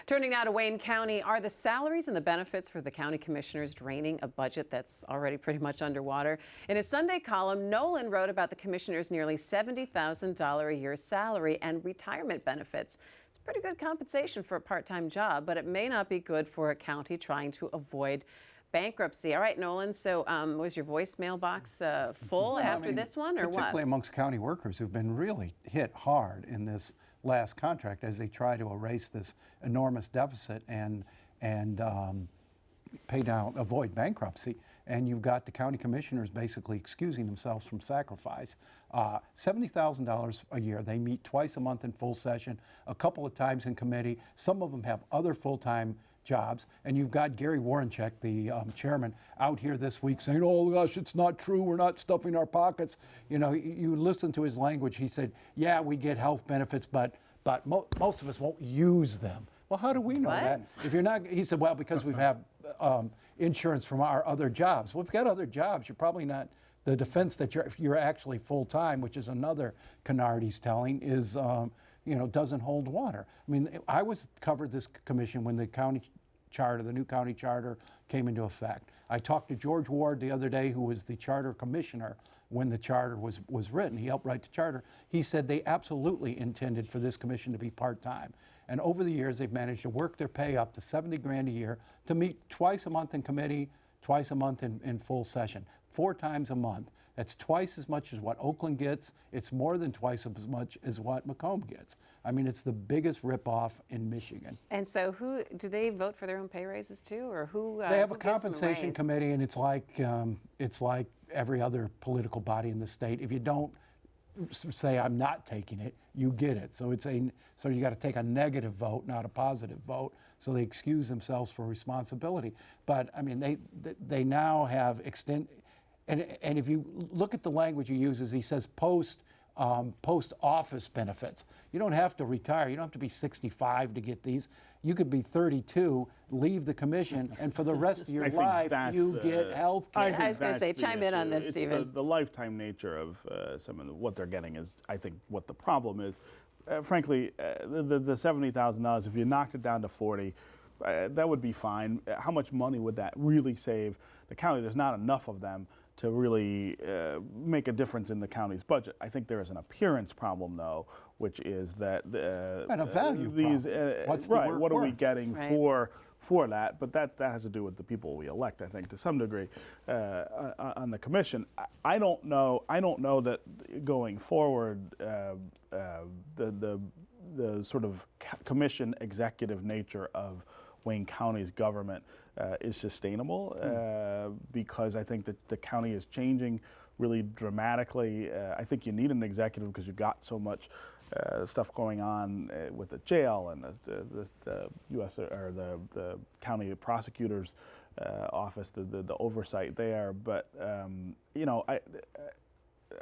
Turning now to Wayne County, are the salaries and the benefits for the county commissioners draining a budget that's already pretty much underwater? In his Sunday column, Nolan wrote about the commissioners' nearly $70,000 a year salary and retirement benefits. It's pretty good compensation for a part-time job, but it may not be good for a county trying to avoid bankruptcy. All right, Nolan, so was your voicemail box full after this one, or what? Particularly amongst county workers who've been really hit hard in this last contract as they try to erase this enormous deficit and pay down, avoid bankruptcy. And you've got the county commissioners basically excusing themselves from sacrifice. $70,000 a year. They meet twice a month in full session, a couple of times in committee. Some of them have other full-time jobs, and you've got Gary Warrencheck, the chairman, out here this week saying, "Oh gosh, it's not true. We're not stuffing our pockets." You know, you listen to his language. He said, "Yeah, we get health benefits, but most of us won't use them." Well, how do we know that? If you're not, he said, "Well, because we have insurance from our other jobs." Well, if you've got other jobs, you're probably not. The defense that you're actually full time, which is another canard he's telling, is doesn't hold water. I mean, I covered this commission when the county charter, the new county charter, came into effect. I talked to George Ward the other day, who was the charter commissioner when the charter was written. He helped write the charter. He said they absolutely intended for this commission to be part-time. And over the years, they've managed to work their pay up to $70 grand a year to meet twice a month in committee, twice a month in full session, 4 times a month. That's twice as much as what Oakland gets. It's more than twice as much as what Macomb gets. I mean, it's the biggest ripoff in Michigan. And so do they vote for their own pay raises too, or who? They have a compensation committee, and it's like every other political body in the state. If you don't say I'm not taking it, you get it. So so you got to take a negative vote, not a positive vote. So they excuse themselves for responsibility. But I mean, they now have and if you look at the language he uses, he says post-office benefits. You don't have to retire. You don't have to be 65 to get these. You could be 32, leave the commission, and for the rest of your life, you get health care. I was going to say, chime in on this, Stephen. The lifetime nature of some of what they're getting is, I think, what the problem is. Frankly, the $70,000, if you knocked it down to 40, that would be fine. How much money would that really save the county? There's not enough of them to really make a difference in the county's budget. I think there is an appearance problem, though, which is that and a value problem. What's the work what are we worth? getting for that? But that has to do with the people we elect, I think, to some degree, on the commission. I don't know that going forward, the sort of commission executive nature of Wayne County's government is sustainable because I think that the county is changing really dramatically. I think you need an executive because you've got so much stuff going on with the jail and the U.S. or the county prosecutor's office, the oversight there. But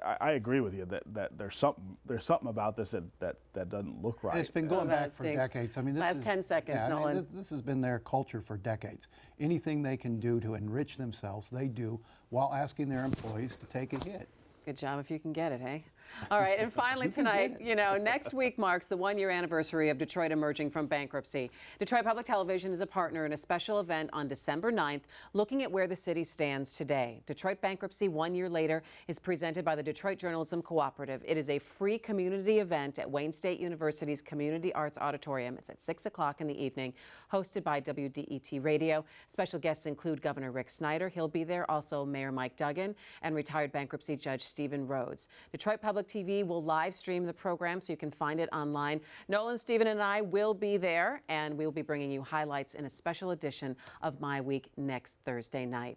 I agree with you that there's something about this that doesn't look right. And it's been going back for decades. I mean, last 10 seconds, Nolan. This has been their culture for decades. Anything they can do to enrich themselves, they do, while asking their employees to take a hit. Good job if you can get it, hey? All right, and finally tonight, next week marks the 1-year anniversary of Detroit emerging from bankruptcy. Detroit Public Television is a partner in a special event on December 9th, looking at where the city stands today. Detroit bankruptcy 1 year later is presented by the Detroit Journalism Cooperative. It is a free community event at Wayne State University's Community Arts Auditorium. It's at 6 o'clock in the evening, hosted by WDET Radio. Special guests include Governor Rick Snyder. He'll be there. Also Mayor Mike Duggan and retired bankruptcy Judge Stephen Rhodes. Detroit Public TV will live stream the program, so you can find it online. Nolan, Stephen, and I will be there, and we'll be bringing you highlights in a special edition of MiWeek next Thursday night.